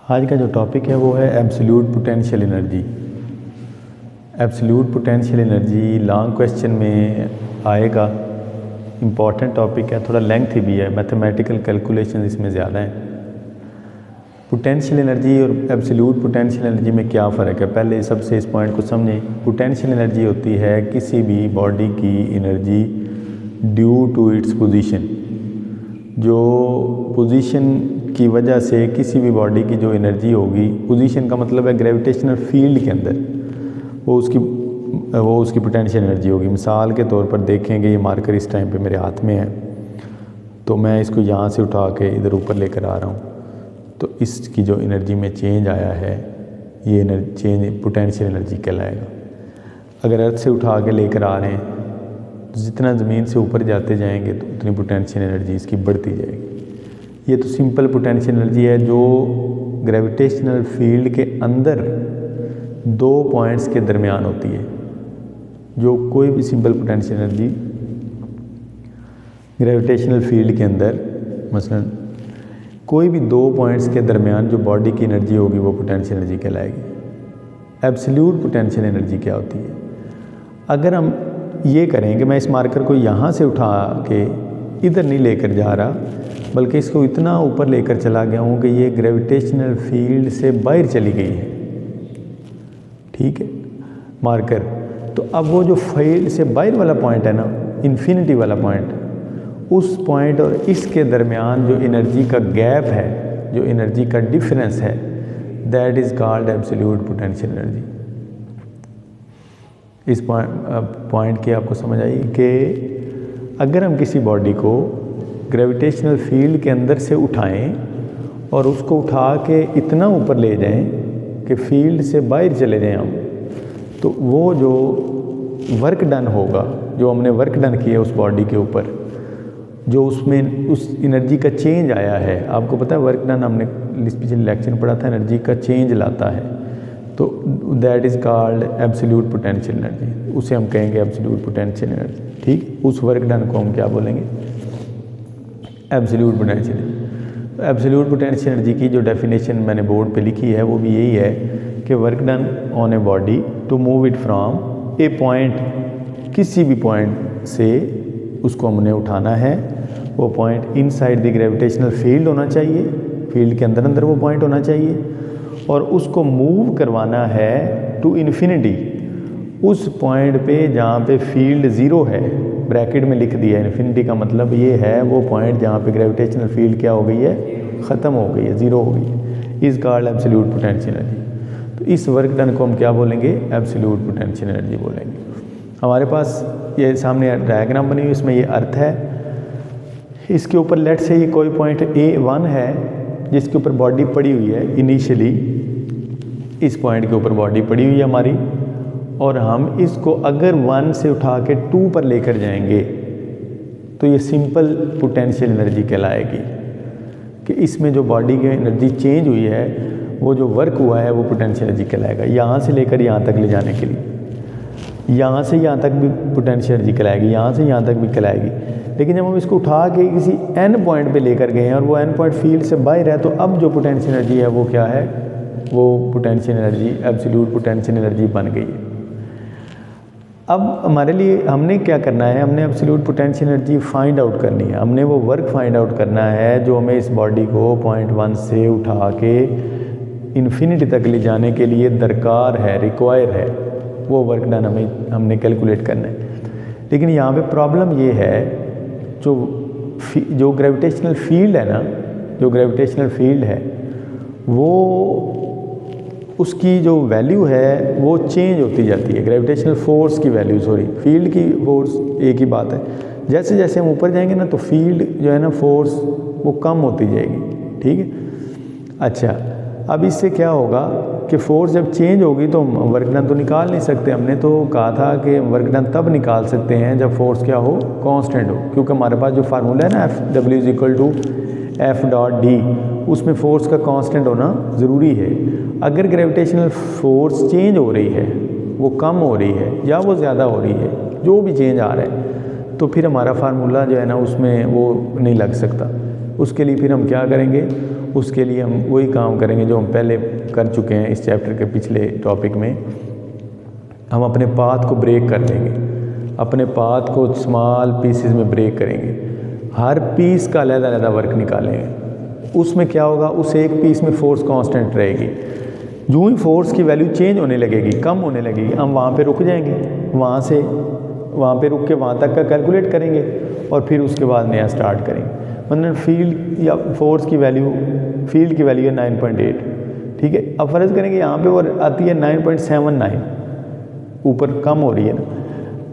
आज का जो टॉपिक है वो है absolute potential energy. Absolute potential energy long question में आएगा, इम्पॉर्टेंट टॉपिक है, थोड़ा लेंथ भी है, मैथमेटिकल कैलकुलेशन इसमें ज़्यादा है। पोटेंशियल एनर्जी और एब्सोल्यूट पोटेंशियल एनर्जी में क्या फ़र्क है, पहले सबसे इस पॉइंट को समझें। पोटेंशियल एनर्जी होती है किसी भी बॉडी की energy due to its position, जो पोजीशन की वजह से किसी भी बॉडी की जो एनर्जी होगी, पोजीशन का मतलब है ग्रेविटेशनल फील्ड के अंदर, वो उसकी पोटेंशियल एनर्जी होगी। मिसाल के तौर पर देखेंगे, ये मार्कर इस टाइम पे मेरे हाथ में है, तो मैं इसको यहाँ से उठा के इधर ऊपर लेकर आ रहा हूँ, तो इसकी जो एनर्जी में चेंज आया है, ये एनर्जी चेंज पोटेंशियल एनर्जी कहलाएगा। अगर अर्थ से उठा के लेकर आ रहे हैं तो जितना ज़मीन से ऊपर जाते जाएंगे तो उतनी पोटेंशियल एनर्जी इसकी बढ़ती जाएगी। ये तो सिंपल पोटेंशियल एनर्जी है जो ग्रेविटेशनल फील्ड के अंदर दो पॉइंट्स के दरमियान होती है। जो कोई भी simple potential energy gravitational field के अंदर, मसलन कोई भी दो पॉइंट्स के दरमियान जो बॉडी की एनर्जी होगी वो पोटेंशियल एनर्जी कहलाएगी। एब्सोल्यूट पोटेंशियल एनर्जी क्या होती है? अगर हम ये करें कि मैं इस मार्कर को यहाँ से उठा के इधर नहीं लेकर जा रहा, बल्कि इसको इतना ऊपर लेकर चला गया हूँ कि ये ग्रेविटेशनल फील्ड से बाहर चली गई है, ठीक है, मार्कर। तो अब वो जो फील्ड से बाहर वाला पॉइंट है ना, इन्फिनिटी वाला पॉइंट, उस पॉइंट और इसके दरमियान जो एनर्जी का गैप है, जो एनर्जी का डिफरेंस है, that is called absolute potential energy. इस पॉइंट की आपको समझ आई कि अगर हम किसी बॉडी को ग्रेविटेशनल फील्ड के अंदर से उठाएं और उसको उठा के इतना ऊपर ले जाएं कि फील्ड से बाहर चले जाएं हम, तो वो जो वर्क डन होगा, जो हमने वर्क डन किया उस बॉडी के ऊपर, जो उसमें उस एनर्जी का चेंज आया है, आपको पता है वर्क डन हमने पिछले लेक्चर में पढ़ा था, एनर्जी का चेंज लाता है, तो that is called absolute potential energy. उसे हम कहेंगे एब्सोल्यूट पोटेंशियल एनर्जी, ठीक। उस वर्क डन को हम क्या बोलेंगे? Absolute potential. Absolute potential energy की जो डेफिनेशन मैंने बोर्ड पे लिखी है वो भी यही है कि work done on a body to move it from a point, किसी भी पॉइंट से उसको हमने उठाना है, वो point inside the gravitational field होना चाहिए, फील्ड के अंदर अंदर वो पॉइंट होना चाहिए, और उसको मूव करवाना है टू इन्फिनिटी, उस पॉइंट पे जहाँ पे फील्ड ज़ीरो है, ब्रैकेट में लिख दिया है। इन्फिनिटी का मतलब ये है वो पॉइंट जहाँ पे ग्रेविटेशनल फील्ड क्या हो गई है, ख़त्म हो गई है, ज़ीरो हो गई है, is called absolute potential energy. तो इस वर्क डन को हम क्या बोलेंगे? एब्सोल्यूट पोटेंशियल एनर्जी बोलेंगे। हमारे पास ये सामने डायग्राम बनी हुई, इसमें ये अर्थ है, इसके ऊपर लेट से ये कोई पॉइंट A1 है जिसके ऊपर बॉडी पड़ी हुई है। इनिशियली इस पॉइंट के ऊपर बॉडी पड़ी हुई है हमारी, और हम इसको अगर 1 से उठा के 2 पर लेकर जाएंगे तो ये सिंपल पोटेंशियल एनर्जी कहलाएगी, कि इसमें जो बॉडी की एनर्जी चेंज हुई है, वो जो वर्क हुआ है वो पोटेंशियल एनर्जी कहलाएगा। यहाँ से लेकर यहाँ तक ले जाने के लिए, यहाँ से यहाँ तक भी पोटेंशियल एनर्जी कहलाएगी, यहाँ से यहाँ तक भी कहलाएगी। लेकिन जब हम इसको उठा के किसी n पॉइंट पे लेकर गए हैं और वो n पॉइंट फील्ड से बाहर है, तो अब जो पोटेंशियल एनर्जी है वो क्या है? वो potential energy absolute potential energy बन गई है। अब हमारे लिए हमने क्या करना है? हमने absolute potential energy find out करनी है, हमने वो वर्क फाइंड आउट करना है जो हमें इस बॉडी को पॉइंट 1 से उठा के इन्फिनिटी तक ले जाने के लिए दरकार है, रिक्वायर है, वो वर्क डन हमने कैलकुलेट करना है। लेकिन यहाँ पे प्रॉब्लम ये है, जो ग्रेविटेशनल फील्ड है ना, जो ग्रेविटेशनल फील्ड है वो, उसकी जो वैल्यू है वो चेंज होती जाती है। ग्रेविटेशनल फोर्स की वैल्यू, सॉरी, फील्ड की फोर्स एक ही बात है। जैसे जैसे हम ऊपर जाएंगे ना, तो फील्ड जो है ना, फोर्स वो कम होती जाएगी, ठीक है। अच्छा, अब इससे क्या होगा कि फोर्स जब चेंज होगी तो हम वर्क डन तो निकाल नहीं सकते। हमने तो कहा था कि वर्क डन तब निकाल सकते हैं जब फोर्स क्या हो? कांस्टेंट हो, क्योंकि हमारे पास जो फार्मूला है ना, F=F.d, उसमें फोर्स का कांस्टेंट होना ज़रूरी है। अगर ग्रेविटेशनल फोर्स चेंज हो रही है, वो कम हो रही है या वो ज़्यादा हो रही है, जो भी चेंज आ रहा है, तो फिर हमारा फार्मूला जो है ना उसमें वो नहीं लग सकता। उसके लिए फिर हम क्या करेंगे? उसके लिए हम वही काम करेंगे जो हम पहले कर चुके हैं इस चैप्टर के पिछले टॉपिक में। हम अपने पाथ को ब्रेक कर लेंगे, अपने पाथ को स्मॉल पीसेस में ब्रेक करेंगे, हर पीस का अलग-अलग वर्क निकालेंगे। उसमें क्या होगा, उस एक पीस में फोर्स कांस्टेंट रहेगी। यूँ ही फोर्स की वैल्यू चेंज होने लगेगी, कम होने लगेगी, हम वहाँ पे रुक जाएंगे, वहाँ पे रुक के वहाँ तक का कैलकुलेट करेंगे और फिर उसके बाद नया स्टार्ट करेंगे। मतलब फील्ड या फोर्स की वैल्यू, फील्ड की वैल्यू है 9.8, ठीक है। अब फ़र्ज़ करेंगे यहाँ पे वो आती है 9.79, ऊपर कम हो रही है ना,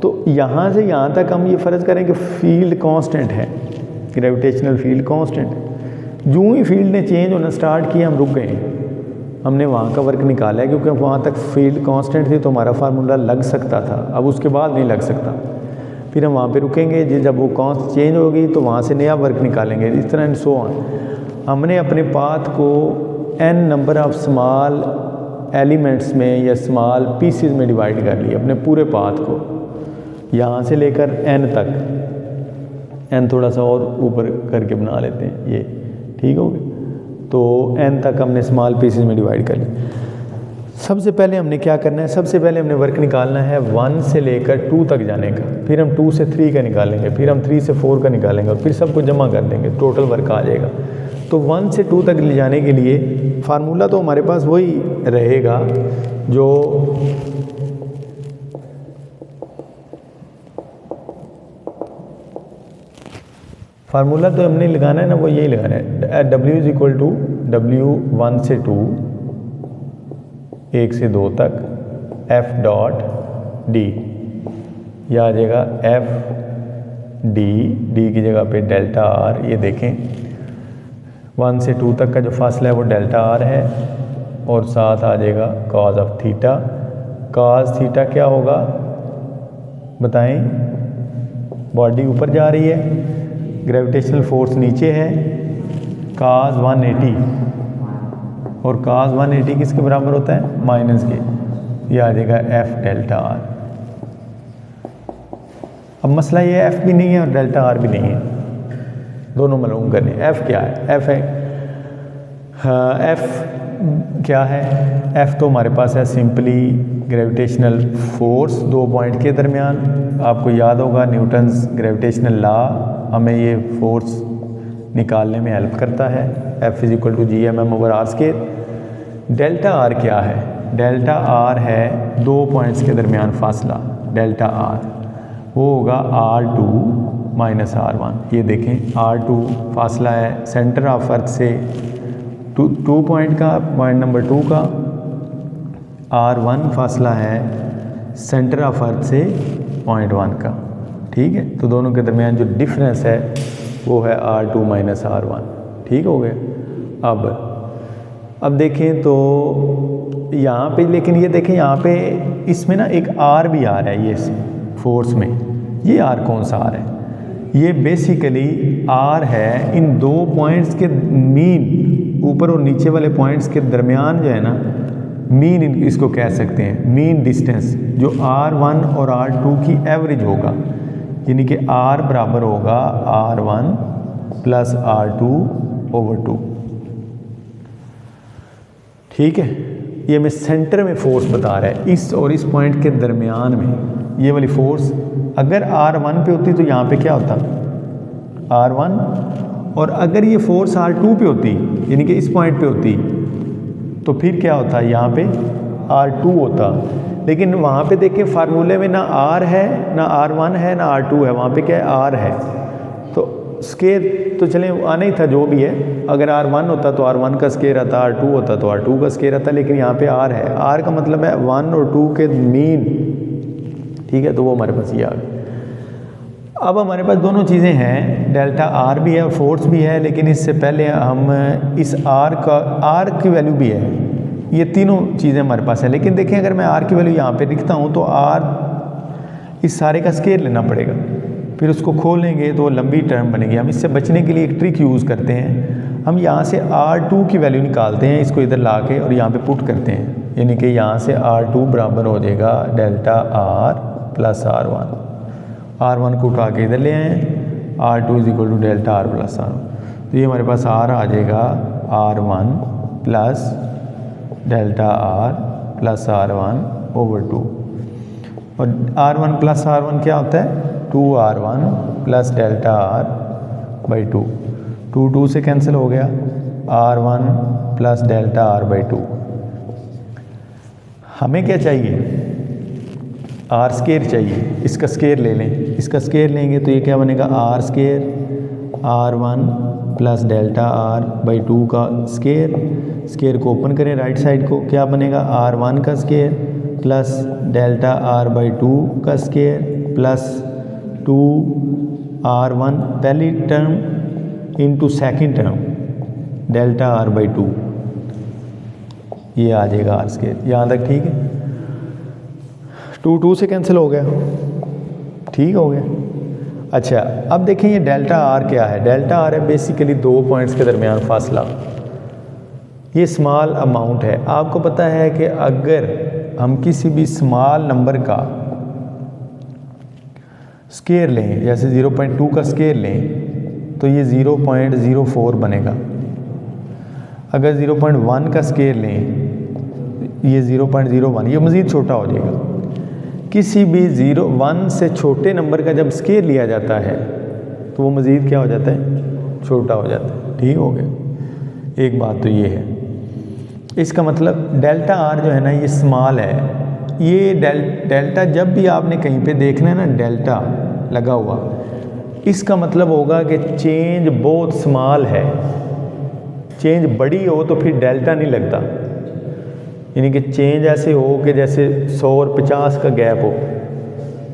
तो यहाँ से यहाँ तक हम ये फ़र्ज़ करें कि फील्ड कांस्टेंट है, ग्रेविटेशनल फील्ड कांस्टेंट है। यूँ ही फील्ड ने चेंज होना स्टार्ट किया, हम रुक गए, हमने वहाँ का वर्क निकाला है, क्योंकि वहाँ तक फील्ड कांस्टेंट थी तो हमारा फार्मूला लग सकता था, अब उसके बाद नहीं लग सकता। फिर हम वहाँ पे रुकेंगे, जब वो कांस्ट चेंज होगी तो वहाँ से नया वर्क निकालेंगे, इस तरह एंड सो ऑन। हमने अपने पाथ को n number of small elements में या स्मॉल पीसेस में डिवाइड कर लिया, अपने पूरे पाथ को यहाँ से लेकर n तक। n थोड़ा सा और ऊपर करके बना लेते हैं, ये ठीक हो गया। तो n तक हमने स्मॉल पीसेस में डिवाइड कर लिया। सबसे पहले हमने क्या करना है, सबसे पहले हमने वर्क निकालना है 1 से लेकर 2 तक जाने का, फिर हम 2 से 3 का निकालेंगे, फिर हम 3 से 4 का निकालेंगे और फिर सबको जमा कर देंगे, टोटल वर्क आ जाएगा। तो 1 से 2 तक ले जाने के लिए फार्मूला तो हमारे पास वही रहेगा जो फार्मूला तो हमने लगाना है ना, वो यही लगाना है, W is equal to W 1 से 2, 1 से 2 तक F डॉट D, यह आ जाएगा F D की जगह पे डेल्टा R। ये देखें 1 से 2 तक का जो फासला है वो डेल्टा R है, और साथ आ जाएगा cause of theta. Cos theta क्या होगा बताएं, बॉडी ऊपर जा रही है, ग्रेविटेशनल फोर्स नीचे है, cos 180, और cos 180 किसके बराबर होता है, माइनस के, ये आ जाएगा F डेल्टा R। अब मसला ये F भी नहीं है और डेल्टा R भी नहीं है, दोनों मालूम करने। F क्या है, F है F क्या है, F तो हमारे पास है सिंपली ग्रेविटेशनल फोर्स दो पॉइंट के दरमियान। आपको याद होगा न्यूटन्स ग्रेविटेशनल लॉ हमें ये फोर्स निकालने में हेल्प करता है, F is equal to GMM over R square. Delta R क्या है, डेल्टा R है दो पॉइंट्स के दरमियान फासला, डेल्टा R वो होगा R2 माइनस R1। ये देखें R2 फासला है सेंटर ऑफ अर्थ से 2 पॉइंट का, पॉइंट नंबर 2 का। R1 फासला है सेंटर ऑफ अर्थ से पॉइंट 1 का, ठीक है। तो दोनों के दरमियान जो डिफरेंस है वो है R2 माइनस R1, ठीक हो गया। अब देखें तो यहाँ पे, लेकिन ये देखें यहाँ पे इसमें ना एक R भी आ रहा है, ये फोर्स में ये R कौन सा R है, ये बेसिकली R है इन दो पॉइंट्स के मीन, ऊपर और नीचे वाले पॉइंट्स के दरमियान जो है ना, मीन इसको कह सकते हैं, मीन डिस्टेंस जो R1 और R2 की एवरेज होगा, यानी कि R बराबर होगा R1 प्लस R2 ओवर 2, ठीक है। ये हमें सेंटर में फोर्स बता रहा है, इस और इस पॉइंट के दरमियान में ये वाली फोर्स अगर R1 पे होती तो यहाँ पे क्या होता R1, और अगर ये फोर्स R2 पे होती यानी कि इस पॉइंट पे होती तो फिर क्या होता, यहाँ पे R2 होता। लेकिन वहाँ पे देखिए फार्मूले में ना R है ना R1 है ना R2 है, वहाँ पे क्या है R है। तो स्केयर तो चले आना ही था जो भी है, अगर R1 होता तो R1 का स्केयर आता, R2 होता तो R2 का स्केयर आता, लेकिन यहाँ पे R है। R का मतलब है 1 और 2 के मीन, ठीक है। तो वो हमारे पास ये आ गया। अब हमारे पास दोनों चीज़ें हैं, डेल्टा R भी है और फोर्स भी है, लेकिन इससे पहले हम इस R की वैल्यू भी है, ये तीनों चीज़ें हमारे पास है। लेकिन देखें अगर मैं R की वैल्यू यहाँ पे लिखता हूँ तो R इस सारे का स्केयर लेना पड़ेगा, फिर उसको खोलेंगे तो लंबी टर्म बनेगी। हम इससे बचने के लिए एक ट्रिक यूज़ करते हैं, हम यहाँ से R2 की वैल्यू निकालते हैं, इसको इधर ला के और यहाँ पे पुट करते हैं, यानी कि यहाँ से R2 बराबर हो जाएगा delta R plus R1। R1 को उठा के इधर ले आए, R2 is equal to delta R plus R1। तो ये हमारे पास R आ जाएगा R1 plus delta R plus R1 over 2, और R1 प्लस R1 क्या होता है 2R1 plus delta R by 2, 2 से कैंसिल हो गया, R1 plus delta R by 2। हमें क्या चाहिए, R स्केयर चाहिए, इसका स्केयर ले लें, इसका स्केयर लेंगे तो ये क्या बनेगा R square R1 plus delta R by 2 का स्केयर, स्केयर को ओपन करें राइट साइड को, क्या बनेगा R1 का square plus delta R by 2 का स्केयर प्लस 2R1 पहली term into second term delta R by 2, ये आ जाएगा R स्केयर। यहाँ तक ठीक है, 2 से कैंसिल हो गया, ठीक हो गया। अच्छा अब देखें ये डेल्टा R क्या है, डेल्टा R है बेसिकली 2 पॉइंट्स के दरमियान फासला, ये स्मॉल अमाउंट है। आपको पता है कि अगर हम किसी भी स्मॉल नंबर का स्केयर लें, जैसे 0.2 का स्केयर लें तो ये 0.04 बनेगा, अगर 0.1 का स्केयर लें ये 0.01, ये मज़ीद छोटा हो जाएगा। किसी भी 1 से छोटे नंबर का जब स्केयर लिया जाता है तो वो मज़ीद क्या हो जाता है, छोटा हो जाता है, ठीक हो गया। एक बात तो ये है, इसका मतलब डेल्टा R जो है ना ये स्मॉल है, ये डेल्टा जब भी आपने कहीं पे देखना है ना डेल्टा लगा हुआ, इसका मतलब होगा कि चेंज बहुत स्मॉल है, चेंज बड़ी हो तो फिर डेल्टा नहीं लगता, यानी कि चेंज ऐसे हो कि जैसे 100 और 50 का गैप हो,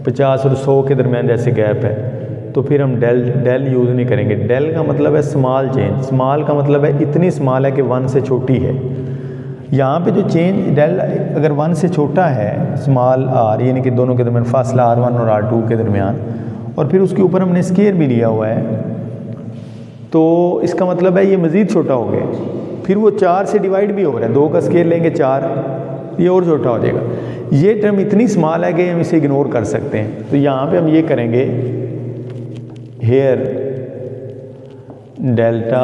50 और 100 के दरमियान जैसे गैप है, तो फिर हम डेल यूज़ नहीं करेंगे। डेल का मतलब है स्मॉल चेंज, स्मॉल का मतलब है इतनी स्मॉल है कि 1 से छोटी है। यहाँ पे जो चेंज डेल अगर 1 से छोटा है स्मॉल R, यानी कि दोनों के दरमियान फासला R1 और R2 के दरमियान, और फिर उसके ऊपर हमने स्केयर भी लिया हुआ है, तो इसका मतलब है ये मज़ीद छोटा हो गया, फिर वो 4 से डिवाइड भी हो रहा है, 2 का स्केयर लेंगे 4, ये और छोटा हो जाएगा। ये टर्म इतनी स्मॉल है कि हम इसे इग्नोर कर सकते हैं, तो यहाँ पे हम ये करेंगे, हेयर डेल्टा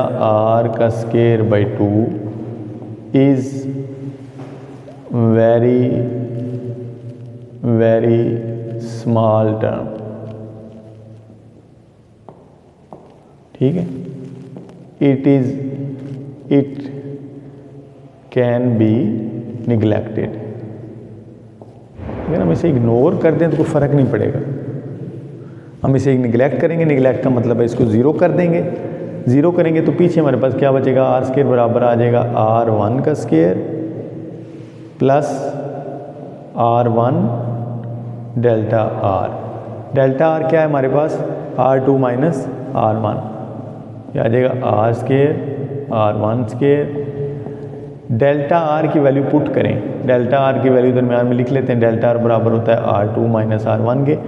R का square by 2 is very small term, ठीक है। इट कैन बी निगलेक्टेड, अगर हम इसे इग्नोर कर दें तो कोई फ़र्क नहीं पड़ेगा, हम इसे निगलेक्ट करेंगे, निगलेक्ट का मतलब है इसको ज़ीरो कर देंगे, ज़ीरो करेंगे तो पीछे हमारे पास क्या बचेगा, R स्केयर बराबर आ जाएगा R1 का square plus R1 delta R। Delta R क्या है हमारे पास, R2 माइनस R1, ये आ जाएगा R square R1 square. Delta R की वैल्यू पुट करें, डेल्टा R की वैल्यू दरमियान में लिख लेते हैं, डेल्टा R बराबर होता है R2 माइनस R1 के,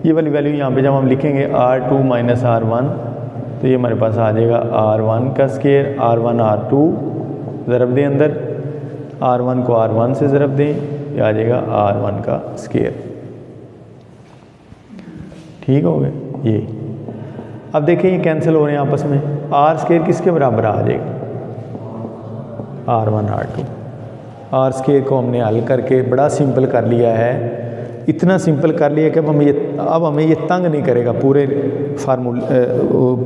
ये वाली वैल्यू यहाँ पे जब हम लिखेंगे R2 माइनस R1 तो ये हमारे पास आ जाएगा R1 का स्केयर, R1 R2 ज़रब दें अंदर, R1 को R1 से ज़रब दें, ये आ जाएगा R1 का स्केयर, ठीक हो गया ये। अब देखिए ये कैंसिल हो रहे हैं आपस में, R स्केयर किसके बराबर आ जाएगा, R1 R2। R स्केयर को हमने हल करके बड़ा सिंपल कर लिया है, इतना सिंपल कर लिया कि अब हमें ये तंग नहीं करेगा पूरे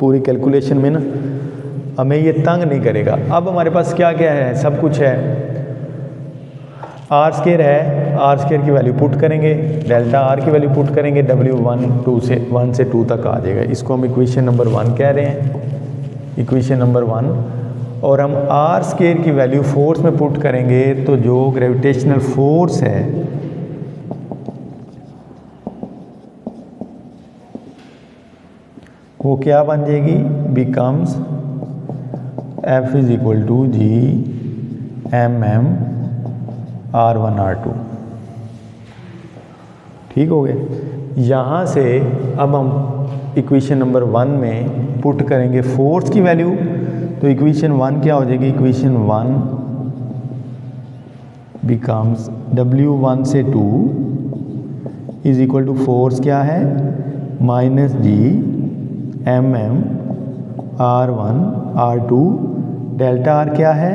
पूरी कैलकुलेशन में ना, हमें ये तंग नहीं करेगा। अब हमारे पास क्या क्या है, सब कुछ है, R स्केयर है, R स्केयर की वैल्यू पुट करेंगे, डेल्टा R की वैल्यू पुट करेंगे, W1 से 2 तक आ जाएगा, इसको हम इक्वेशन नंबर 1 कह रहे हैं, इक्वेशन नंबर 1। और हम R स्केयर की वैल्यू फोर्स में पुट करेंगे तो जो ग्रेविटेशनल फोर्स है वो क्या बन जाएगी, becomes F is equal to G MM R1 R2, ठीक हो गया। यहाँ से अब हम इक्वेशन नंबर 1 में पुट करेंगे फोर्स की वैल्यू, तो इक्वेशन 1 क्या हो जाएगी, इक्वेशन 1 बिकम्स W1 से 2 इज इक्वल टू फोर्स क्या है, minus G MM R1 R2 delta R क्या है,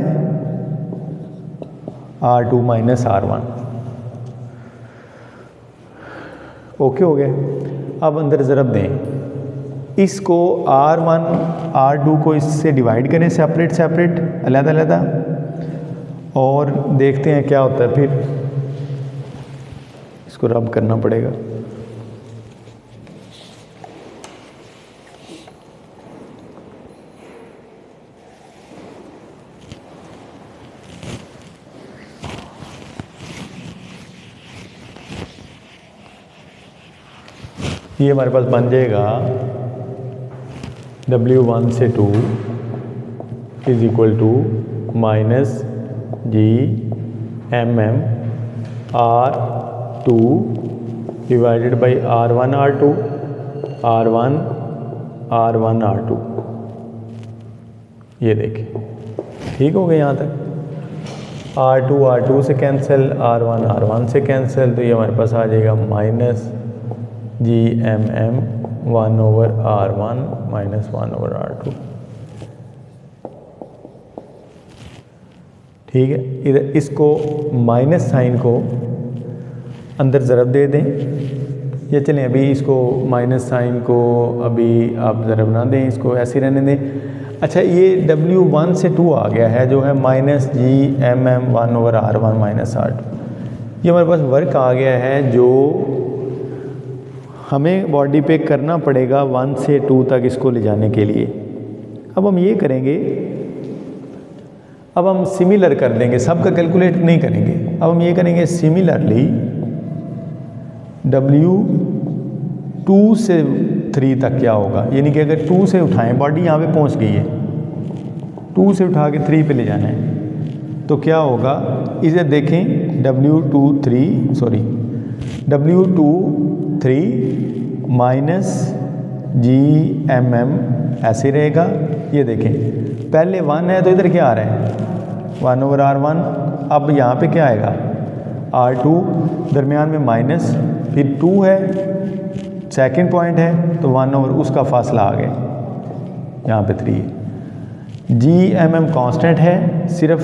R2 माइनस R1। ओके हो गया। अब अंदर ज़रब दें, इसको R1 R2 को इससे डिवाइड करें, सेपरेट सेपरेट, अलग अलग, और देखते हैं क्या होता है। फिर इसको रब करना पड़ेगा। ये हमारे पास बन जाएगा W1 से 2 is equal to minus G M M R2 divided by R1 R2 R1 R1 R2। ये देखिए ठीक हो गया यहाँ तक। R2 R2 से कैंसिल, R1 R1 से कैंसिल, तो ये हमारे पास आ जाएगा minus G M M 1/R1 minus 1/R2। ठीक है, इधर इसको माइनस साइन को अंदर ज़रब दे दें, या चलें अभी इसको माइनस साइन को अभी आप ज़रब ना दें, इसको ऐसे रहने दें। अच्छा, ये W1 से 2 आ गया है जो है minus G M M 1/R1 minus R2। ये हमारे पास वर्क आ गया है जो हमें बॉडी पे करना पड़ेगा 1 से 2 तक इसको ले जाने के लिए। अब हम ये करेंगे, अब हम सिमिलर कर देंगे, सबका कैलकुलेट नहीं करेंगे। अब हम ये करेंगे सिमिलरली W2 से 3 तक क्या होगा, यानी कि अगर 2 से उठाएं, बॉडी यहाँ पे पहुँच गई है, 2 से उठा के 3 पे ले जाना है, तो क्या होगा, इसे देखें W2 minus G M M ऐसे रहेगा। ये देखें पहले 1 है तो इधर क्या आ रहा है 1/R1। अब यहाँ पे क्या आएगा R2, दरमियान में माइनस, फिर 2 है, सेकंड पॉइंट है तो 1 ओवर उसका फासला आ गया, यहाँ पे 3 है। जी एम एम कॉन्स्टेंट है, सिर्फ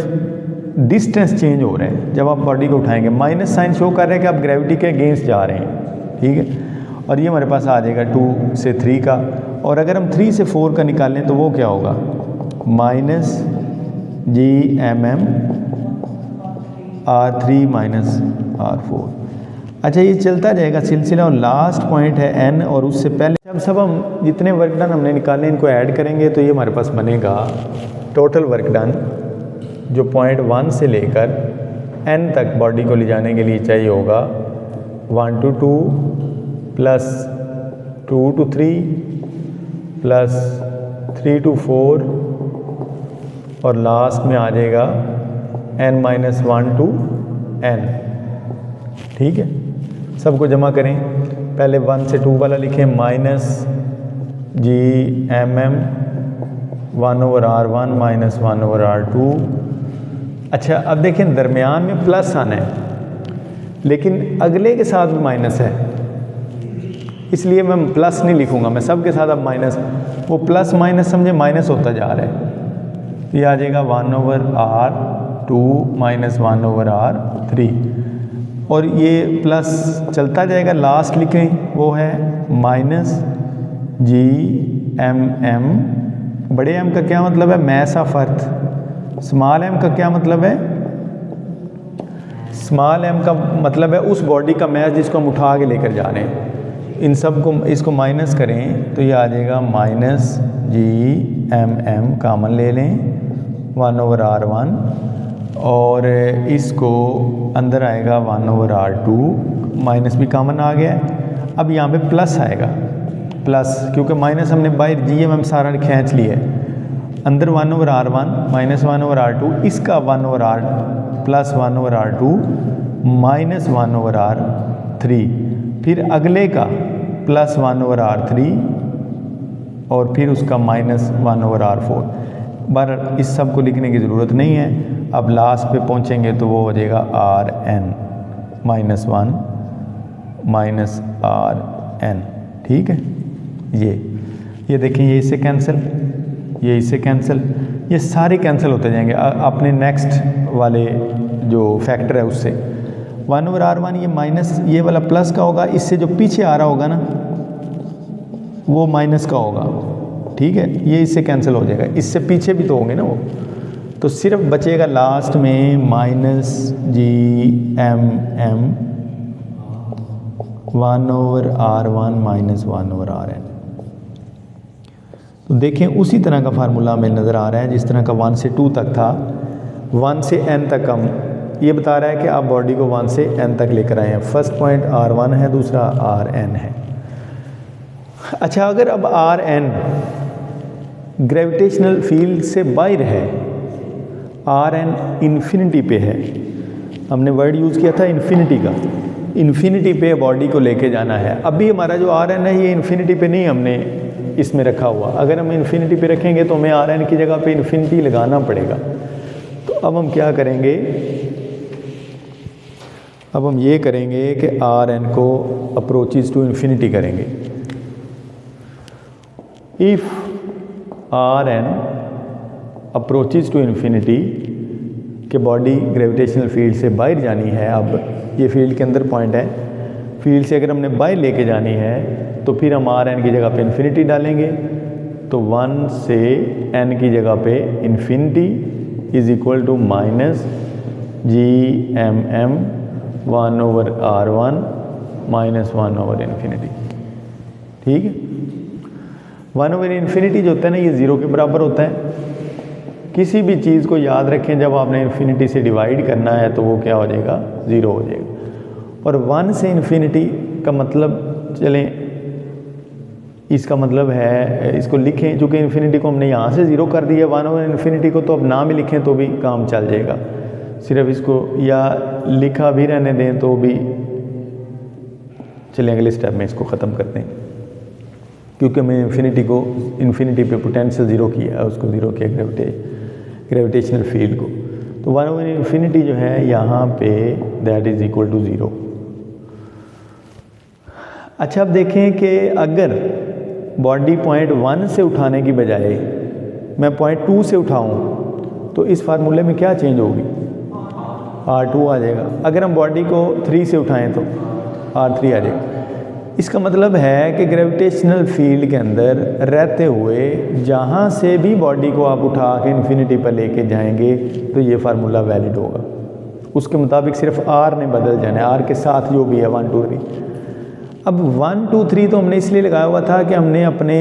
डिस्टेंस चेंज हो रहा है। जब आप बॉडी को उठाएंगे माइनस साइन शो कर रहे हैं कि आप ग्रेविटी के अगेंस्ट जा रहे हैं, ठीक है। और ये हमारे पास आ जाएगा 2 से 3 का, और अगर हम 3 से 4 का निकालें तो वो क्या होगा minus G M M R3 minus R4। अच्छा, ये चलता जाएगा सिलसिला, और लास्ट पॉइंट है n, और उससे पहले जब सब हम जितने वर्क डन हमने निकाले इनको ऐड करेंगे तो ये हमारे पास बनेगा टोटल वर्क डन, जो पॉइंट 1 से लेकर n तक बॉडी को ले जाने के लिए चाहिए होगा 1 to 2 plus 2 to 3 plus 3 to 4, और लास्ट में आ जाएगा n-1 to n। ठीक है, सबको जमा करें, पहले 1 से 2 वाला लिखें, minus G M M 1/R1 minus 1/R2। अच्छा, अब देखें दरमियान में प्लस आना है, लेकिन अगले के साथ भी माइनस है, इसलिए मैं प्लस नहीं लिखूंगा, मैं सब के साथ अब माइनस, वो प्लस माइनस समझे माइनस होता जा रहा है। तो ये आ जाएगा 1/R2 माइनस 1/R3, और ये प्लस चलता जाएगा, लास्ट लिखें वो है माइनस जी एम एम। बड़े एम का क्या मतलब है, mass of earth. Small M का क्या मतलब है, स्मॉल एम का मतलब है उस बॉडी का मैस जिसको हम उठा के लेकर जा रहे हैं। इन सब को इसको माइनस करें तो ये आ जाएगा माइनस जी एम एम, कामन ले लें 1/R1, और इसको अंदर आएगा 1/R2, माइनस भी कामन आ गया। अब यहाँ पे प्लस आएगा, प्लस क्योंकि माइनस हमने बाहर जी एम एम सारा खींच लिया है, अंदर 1/R1 माइनस 1/R2, इसका 1/R plus 1/R2 minus 1/R3, फिर अगले का प्लस 1/R3, और फिर उसका माइनस 1/R4। बहरहाल इस सब को लिखने की ज़रूरत नहीं है, अब लास्ट पे पहुंचेंगे तो वो हो जाएगा Rn माइनस 1 माइनस Rn। ठीक है, ये देखिए, ये इससे कैंसिल, ये इससे कैंसिल, ये सारे कैंसिल होते जाएंगे अपने नेक्स्ट वाले जो फैक्टर है उससे। 1/r1 ये माइनस ये वाला प्लस का होगा, इससे जो पीछे आ रहा होगा ना वो माइनस का होगा, ठीक है, ये इससे कैंसिल हो जाएगा, इससे पीछे भी तो होंगे ना वो, तो सिर्फ बचेगा लास्ट में minus GMM 1/r1 minus 1/rn। तो देखें उसी तरह का फार्मूला हमें नज़र आ रहा है जिस तरह का 1 से 2 तक था। 1 से n तक हम ये बता रहा है कि आप बॉडी को 1 से n तक लेकर आए हैं। फर्स्ट पॉइंट r1 है, दूसरा rn है। अच्छा, अगर अब rn ग्रेविटेशनल फील्ड से बाहर है, rn इन्फिनिटी पे है, हमने वर्ड यूज़ किया था इन्फिनिटी का, इन्फिनिटी पे बॉडी को लेके जाना है। अभी हमारा जो rn है ये इन्फिनिटी पे नहीं हमने इसमें रखा हुआ, अगर हम इन्फिनिटी पे रखेंगे तो हमें rn की जगह पे इन्फिनिटी लगाना पड़ेगा। तो अब हम क्या करेंगे, अब हम ये करेंगे कि rn को अप्रोचेस टू इन्फिनिटी करेंगे। If rn approaches to infinity कि बॉडी ग्रेविटेशनल फील्ड से बाहर जानी है, अब ये फील्ड के अंदर पॉइंट है, फील्ड से अगर हमने बाहर लेके जानी है तो फिर हम rn की जगह पे इन्फिनिटी डालेंगे, तो 1 से n की जगह पे infinity is equal to minus GMM 1/r1 minus 1/इन्फिनिटी। ठीक है, 1/इन्फिनिटी जो होता है ना ये 0 के बराबर होता है। किसी भी चीज़ को याद रखें, जब आपने इन्फिनिटी से डिवाइड करना है तो वो क्या हो जाएगा, 0 हो जाएगा। और 1 से इन्फिनिटी का मतलब, चलें इसका मतलब है, इसको लिखें, चूँकि इन्फिनिटी को हमने यहाँ से 0 कर दिया, 1/इन्फिनिटी को तो अब ना भी लिखें तो भी काम चल जाएगा, सिर्फ इसको या लिखा भी रहने दें तो भी। चलिए अगले स्टेप में इसको ख़त्म करते हैं, क्योंकि हमने इन्फिनिटी पे पोटेंशियल 0 किया, उसको 0 किया ग्रेविटेशनल फील्ड को, तो 1/इन्फिनिटी जो है यहाँ पे दैट इज़ इक्वल टू 0। अच्छा, अब देखें कि अगर बॉडी पॉइंट 1 से उठाने की बजाय मैं पॉइंट 2 से उठाऊं तो इस फार्मूले में क्या चेंज होगी, r2 आ जाएगा। अगर हम बॉडी को 3 से उठाएं तो r3 आ जाएगा। इसका मतलब है कि ग्रेविटेशनल फील्ड के अंदर रहते हुए जहाँ से भी बॉडी को आप उठा के इन्फिनिटी पर लेके जाएंगे तो ये फार्मूला वैलिड होगा। उसके मुताबिक सिर्फ r ने बदल जाना है, r के साथ जो भी है 1 2 3। अब 1 2 3 तो हमने इसलिए लगाया हुआ था कि हमने अपने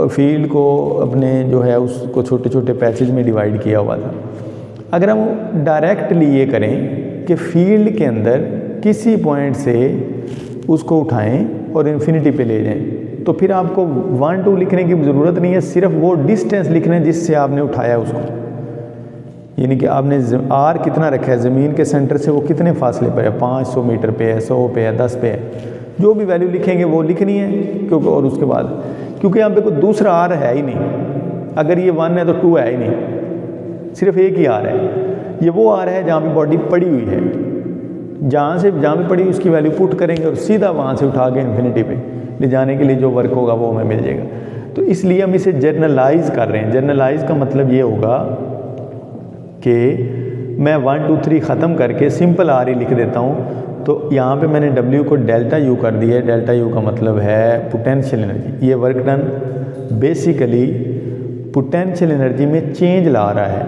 फील्ड को, अपने जो है उसको छोटे छोटे पैसेज में डिवाइड किया हुआ था। अगर हम डायरेक्टली ये करें कि फील्ड के अंदर किसी पॉइंट से उसको उठाएं और इन्फिनिटी पे ले जाएं, तो फिर आपको 1 2 लिखने की ज़रूरत नहीं है, सिर्फ वो डिस्टेंस लिखना है जिससे आपने उठाया उसको। यानी कि आपने r कितना रखा है, ज़मीन के सेंटर से वो कितने फासले पर है, 500 मीटर पे है, 100 पे है, 10 पे है, जो भी वैल्यू लिखेंगे वो लिखनी है। क्योंकि और उसके बाद क्योंकि यहाँ पे कोई दूसरा r है ही नहीं, अगर ये 1 है तो 2 है ही नहीं, सिर्फ एक ही r है। ये वो r है जहाँ पे बॉडी पड़ी हुई है, जहाँ पे पड़ी उसकी वैल्यू पुट करेंगे और सीधा वहाँ से उठा के इन्फिनिटी पे ले जाने के लिए जो वर्क होगा वो हमें मिल जाएगा। तो इसलिए हम इसे जर्नलाइज कर रहे हैं। जर्नलाइज का मतलब ये होगा कि मैं 1 2 3 ख़त्म करके सिंपल r ही लिख देता हूँ। तो यहाँ पे मैंने W को डेल्टा U कर दिया है। डेल्टा U का मतलब है पोटेंशियल एनर्जी। ये work done basically potential energy में चेंज ला रहा है।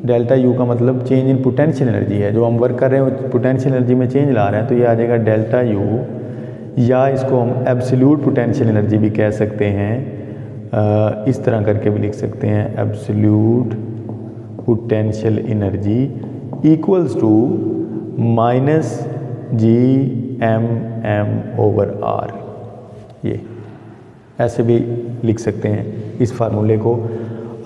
डेल्टा U का मतलब चेंज इन पोटेंशियल एनर्जी है, जो हम वर्क कर रहे हैं पोटेंशियल एनर्जी में चेंज ला रहे हैं। तो ये आ जाएगा डेल्टा U, या इसको हम एब्सोल्यूट पोटेंशियल एनर्जी भी कह सकते हैं, इस तरह करके भी लिख सकते हैं, absolute potential energy equals to minus GMM/r। ये ऐसे भी लिख सकते हैं इस फार्मूले को।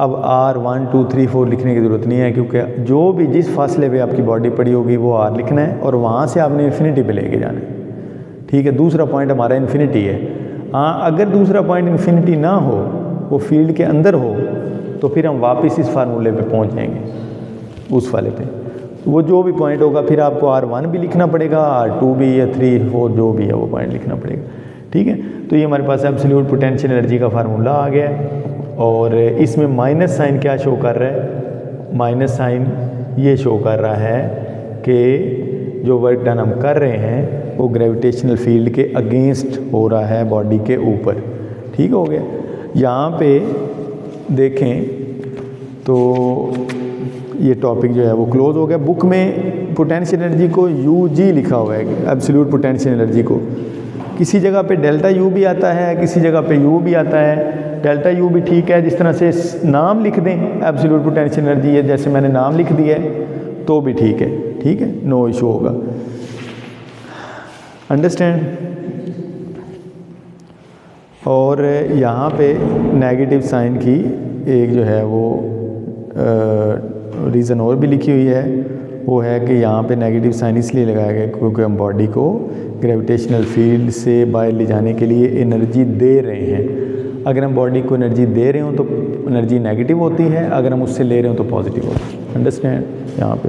अब r 1 2 3 4 लिखने की ज़रूरत नहीं है, क्योंकि जो भी जिस फासले पे आपकी बॉडी पड़ी होगी वो r लिखना है और वहाँ से आपने इन्फिनिटी पे लेके जाना है। ठीक है, दूसरा पॉइंट हमारा इन्फिनिटी है। हाँ, अगर दूसरा पॉइंट इन्फिनिटी ना हो, वो फील्ड के अंदर हो, तो फिर हम वापस इस फार्मूले पे पहुँच जाएंगे उस वाले पे। वो जो भी पॉइंट होगा फिर आपको r1 भी लिखना पड़ेगा, r2 भी या 3 4 जो भी है वो पॉइंट लिखना पड़ेगा। ठीक है, तो ये हमारे पास एब्सोल्यूट पोटेंशियल एनर्जी का फार्मूला आ गया है। और इसमें माइनस साइन क्या शो कर रहा है, माइनस साइन ये शो कर रहा है कि जो वर्क डन हम कर रहे हैं वो ग्रेविटेशनल फील्ड के अगेंस्ट हो रहा है बॉडी के ऊपर। ठीक हो गया। यहाँ पे देखें तो ये टॉपिक जो है वो क्लोज हो गया। बुक में पोटेंशियल एनर्जी को UG लिखा हुआ है, एब्सोल्यूट पोटेंशियल एनर्जी को। किसी जगह पे डेल्टा U भी आता है, किसी जगह पे U भी आता है। डेल्टा U भी ठीक है, जिस तरह से नाम लिख दें एब्सोल्यूट पोटेंशियल एनर्जी है, जैसे मैंने नाम लिख दिया है तो भी ठीक है, ठीक है, नो इशू होगा। अंडरस्टैंड। और यहाँ पे नेगेटिव साइन की एक जो है वो रीज़न और भी लिखी हुई है, वो है कि यहाँ पे नेगेटिव साइन इसलिए लगाया गया क्योंकि हम बॉडी को ग्रेविटेशनल फील्ड से बाहर ले जाने के लिए एनर्जी दे रहे हैं। अगर हम बॉडी को एनर्जी दे रहे हो तो एनर्जी नेगेटिव होती है, अगर हम उससे ले रहे हो तो पॉजिटिव होती है। अंडरस्टैंड यहाँ पे।